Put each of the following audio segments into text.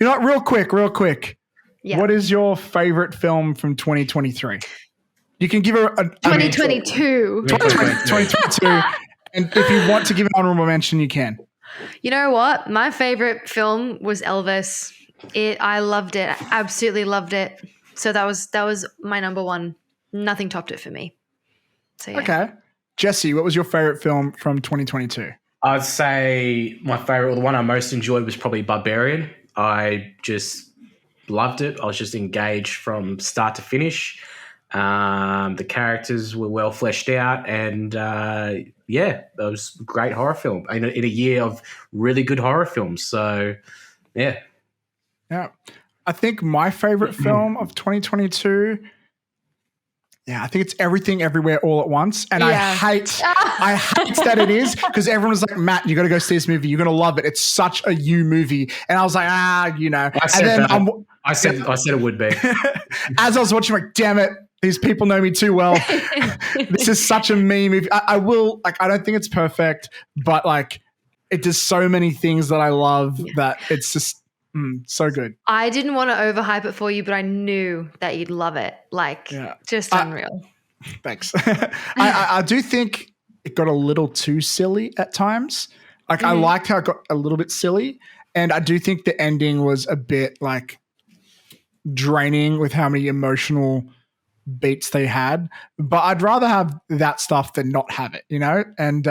You know what? Real quick. Yeah. What is your favorite film from 2023? You can give her a 2022. 2022. And if you want to give an honorable mention, you can. You know what? My favorite film was Elvis. I loved it. I absolutely loved it. So that was my number one. Nothing topped it for me. So yeah. Okay. Jesse, what was your favorite film from 2022? I'd say my favorite, or the one I most enjoyed, was probably Barbarian. I just loved it. I was just engaged from start to finish. The characters were well fleshed out, and it was a great horror film in a year of really good horror films. So, yeah. I think my favorite film of 2022. Yeah, I think it's Everything Everywhere All at Once. And I hate that it is, because everyone was like, Matt, you got to go see this movie. You're going to love it. It's such a you movie. And I was like, I said it would be. As I was watching, I'm like, damn it, these people know me too well. This is such a me movie. I don't think it's perfect, but like it does so many things that I love that it's just so good. I didn't want to overhype it for you, but I knew that you'd love it. Just unreal. Thanks. I do think it got a little too silly at times. Like I liked how it got a little bit silly, and I do think the ending was a bit like draining with how many emotional beats they had. But I'd rather have that stuff than not have it, you know? And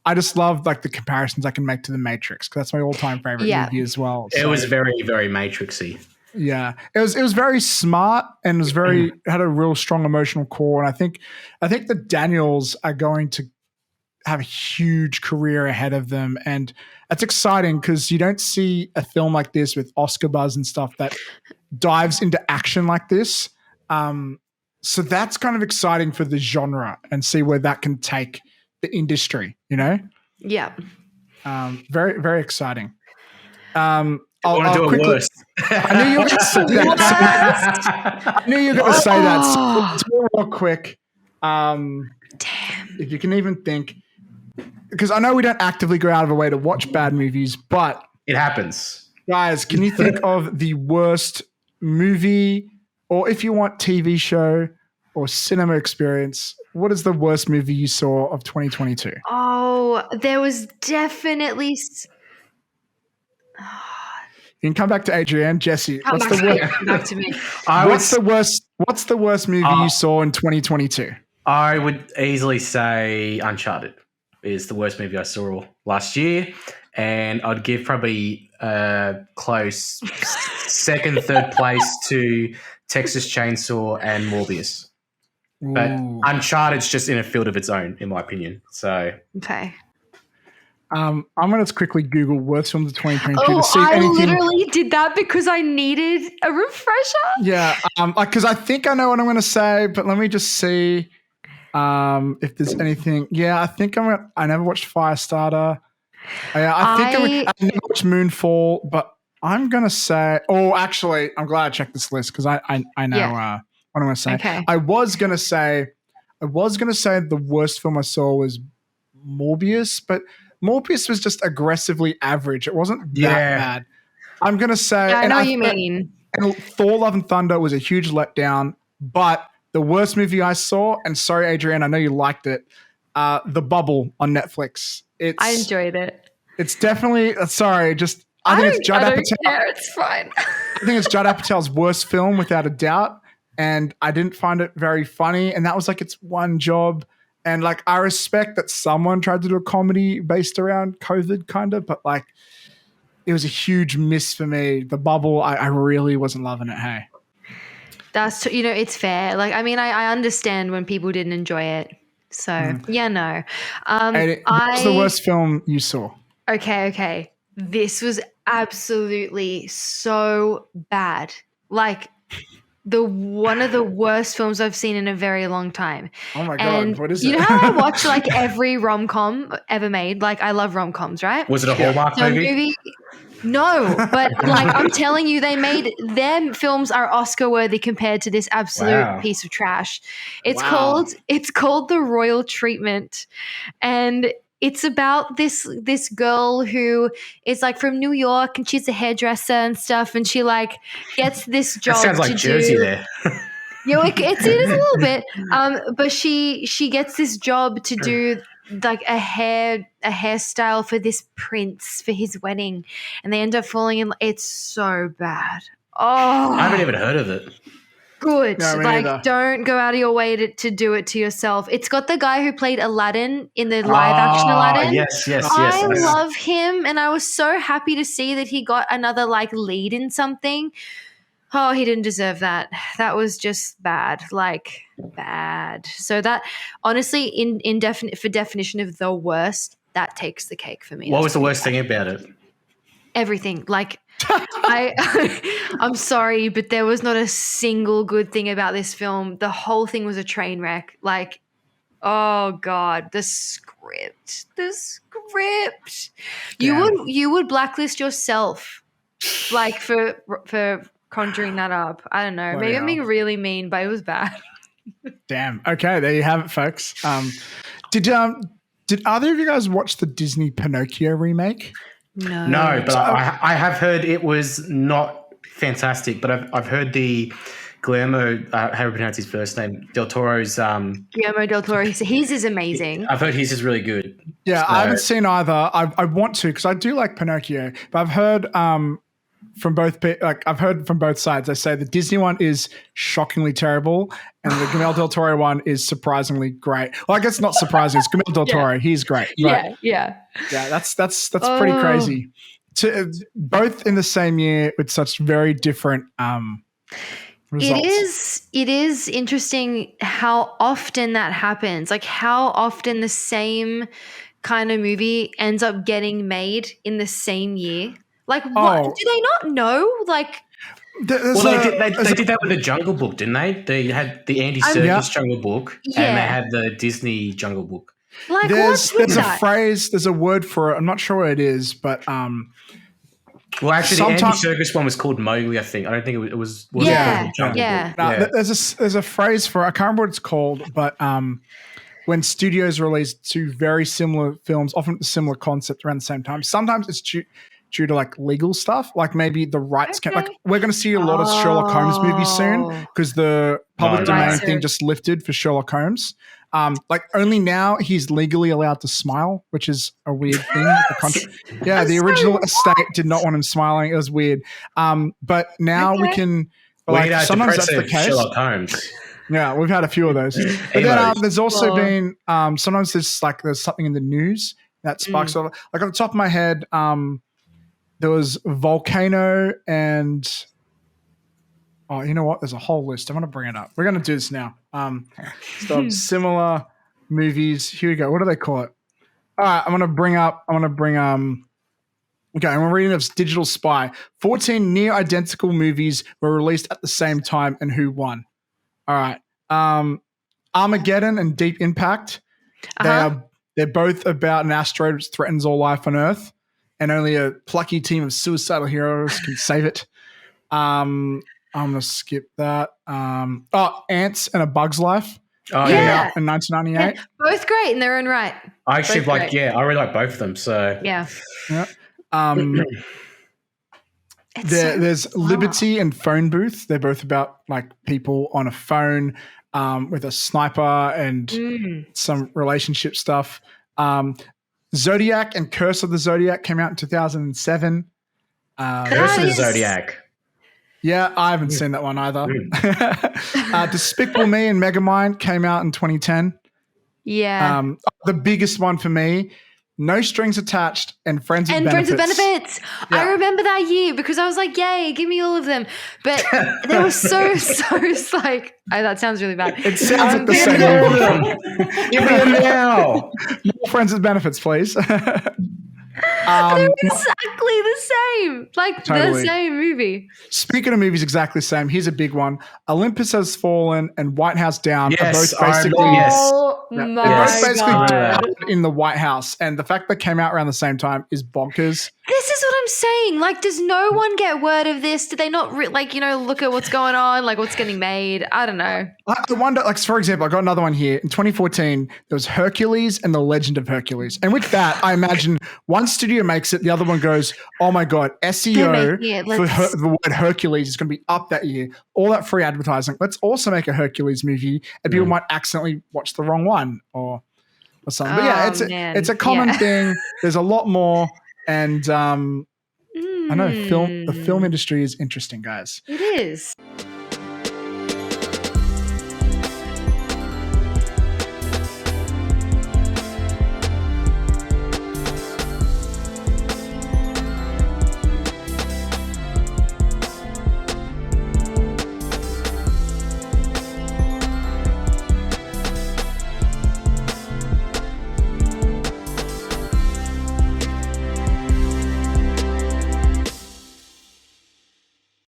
I just love like the comparisons I can make to The Matrix, because that's my all-time favorite movie as well. It was very, very Matrixy. Yeah, it was very smart, and was had a real strong emotional core. And I think the Daniels are going to have a huge career ahead of them, and that's exciting because you don't see a film like this with Oscar buzz and stuff that dives into action like this. So that's kind of exciting for the genre, and see where that can take the industry, you know? Yeah. Very, very exciting. I'll do it worse. I knew you were going to say that. I knew you were going to say that. So let's go real quick. Damn. If you can even think, because I know we don't actively go out of our way to watch bad movies, but it happens. Guys, can you think of the worst movie, or if you want TV show or cinema experience, what is the worst movie you saw of 2022? Oh, there was definitely. You can come back to Adrienne. Jesse, Come back to me. What's the worst movie you saw in 2022? I would easily say Uncharted is the worst movie I saw last year, and I'd give probably close second, third place to Texas Chainsaw and Morbius. But Uncharted's just in a field of its own, in my opinion. So okay. I'm going to quickly Google worst films of 2022 to see I anything. literally did that because I needed a refresher. Yeah, because I think I know what I'm going to say, but let me just see if there's anything. Yeah, I think I never watched Firestarter. I never watched Moonfall, but I'm going to say. Oh, actually, I'm glad I checked this list because I know what I'm going to say. Okay. I was going to say the worst film I saw was Morbius, but Morbius was just aggressively average. It wasn't that bad. I'm going to say. Yeah, I know what you mean. And Thor: Love and Thunder was a huge letdown, but the worst movie I saw, and sorry, Adrienne, I know you liked it, The Bubble on Netflix. I enjoyed it. It's definitely, I think it's Judd Apatow. Care, it's fine. I think it's Judd Apatow's worst film without a doubt, and I didn't find it very funny, and that was like its one job. And like, I respect that someone tried to do a comedy based around COVID kind of, but like, it was a huge miss for me. The Bubble, I really wasn't loving it. Hey, that's, it's fair. Like, I mean, I understand when people didn't enjoy it. So yeah, no. What's the worst film you saw? Okay. This was absolutely so bad. Like, one of the worst films I've seen in a very long time. Oh my God, what is it? You know how I watch like every rom-com ever made? Like, I love rom-coms, right? Was it a Hallmark movie? No, but like I'm telling you, them films are Oscar worthy compared to this absolute piece of trash. It's called The Royal Treatment, and It's about this girl who is like from New York, and she's a hairdresser and stuff, and she like gets this job. That sounds like to Jersey do, there. Yeah, it is a little bit. But she gets this job to do like a hairstyle for this prince for his wedding, and they end up falling in. It's so bad. Oh, I haven't even heard of it. good. No, me Like, neither. don't go out of your way to do it to yourself. It's got the guy who played Aladdin in the live action Aladdin. Yes. I love him, and I was so happy to see that he got another like lead in something. Oh, he didn't deserve that. That was just bad, like bad. So that honestly, for definition of the worst, that takes the cake for me. What That's was the pretty worst thing about it? Everything. Like I'm sorry, but there was not a single good thing about this film. The whole thing was a train wreck. Like, oh God, the script. You would blacklist yourself, like for conjuring that up. I don't know. Bloody Maybe I'm hell. being really mean, but it was bad. Damn. Okay, there you have it, folks. Did either of you guys watch the Disney Pinocchio remake? No, but I have heard it was not fantastic. But I've heard the Guillermo, how do you pronounce his first name? Del Toro's. Guillermo del Toro. His is amazing. I've heard his is really good. Yeah, So- I haven't seen either. I want to because I do like Pinocchio, but I've heard from both sides. They say the Disney one is shockingly terrible, and the Guillermo del Toro one is surprisingly great. Well, I guess not surprising. It's Guillermo del Toro. He's great. But Yeah. yeah, that's pretty crazy. Both in the same year with such very different results. It is interesting how often that happens. Like how often the same kind of movie ends up getting made in the same year. Like, what do they not know? Like, They did that with the Jungle Book, didn't they? They had the Andy Serkis Jungle Book, and they had the Disney Jungle Book. like There's what's with a that? phrase, there's a word for it. I'm not sure what it is, but Well, actually, the Andy Sometimes- Serkis one was called Mowgli, I think. I don't think it was Yeah, called the Jungle yeah. Book. no, there's a phrase for it. I can't remember what it's called, but when studios release two very similar films, often a similar concept around the same time, sometimes it's due to like legal stuff, like maybe the rights can, like we're going to see a lot of Sherlock Holmes movies soon because the public domain Rights thing are- just lifted for Sherlock Holmes. Like only now he's legally allowed to smile, which is a weird thing. The original estate did not want him smiling. It was weird. But now we can. We need Sometimes that's the case. Sherlock Holmes. Yeah, we've had a few of those. But then there's also been sometimes there's something in the news that sparks like on the top of my head. There was Volcano and you know what? There's a whole list. I'm going to bring it up. We're going to do this now. So similar movies. Here we go. What do they call it? All right. I'm going to bring. Okay, I'm reading this Digital Spy. 14 near identical movies were released at the same time, and who won? All right. Armageddon and Deep Impact. They're both about an asteroid which threatens all life on Earth, and only a plucky team of suicidal heroes can save it. I'm going to skip that. Ants and A Bug's Life. Oh, Came yeah. out in 1998. Both great in their own right. I actually Both like, great. I really like both of them. So Yeah. Yeah. It's so There's bizarre. Liberty and Phone Booth. They're both about like people on a phone with a sniper and some relationship stuff. Zodiac and Curse of the Zodiac came out in 2007. Curse of the is- Zodiac. Yeah, I haven't seen that one either. Despicable Me and Megamind came out in 2010. Yeah. The biggest one for me, No Strings Attached and Friends with And Benefits. Friends with Benefits. Yeah. I remember that year because I was like, yay, give me all of them. But they were so like, that sounds really bad. It sounds like the Give me same all movie. of them. Give me them now. More Friends with Benefits, please. They're exactly the same. Like Totally. the same movie. Speaking of movies exactly the same, here's a big one. Olympus Has Fallen and White House Down are Yes, both I basically, remember, yes. Oh they're my both basically God. in the White House. And the fact they came out around the same time is bonkers. This is what I'm saying. Like, does no one get word of this? Do they not look at what's going on, like what's getting made? I don't know. I wonder, like, for example, I got another one here. In 2014, there was Hercules and the Legend of Hercules. And with that, I imagine one studio makes it, the other one goes, oh my God, SEO for the word Hercules is going to be up that year. All that free advertising. Let's also make a Hercules movie, and people might accidentally watch the wrong one or something. But yeah, it's a common thing. There's a lot more. And I know the film industry is interesting, guys. It is.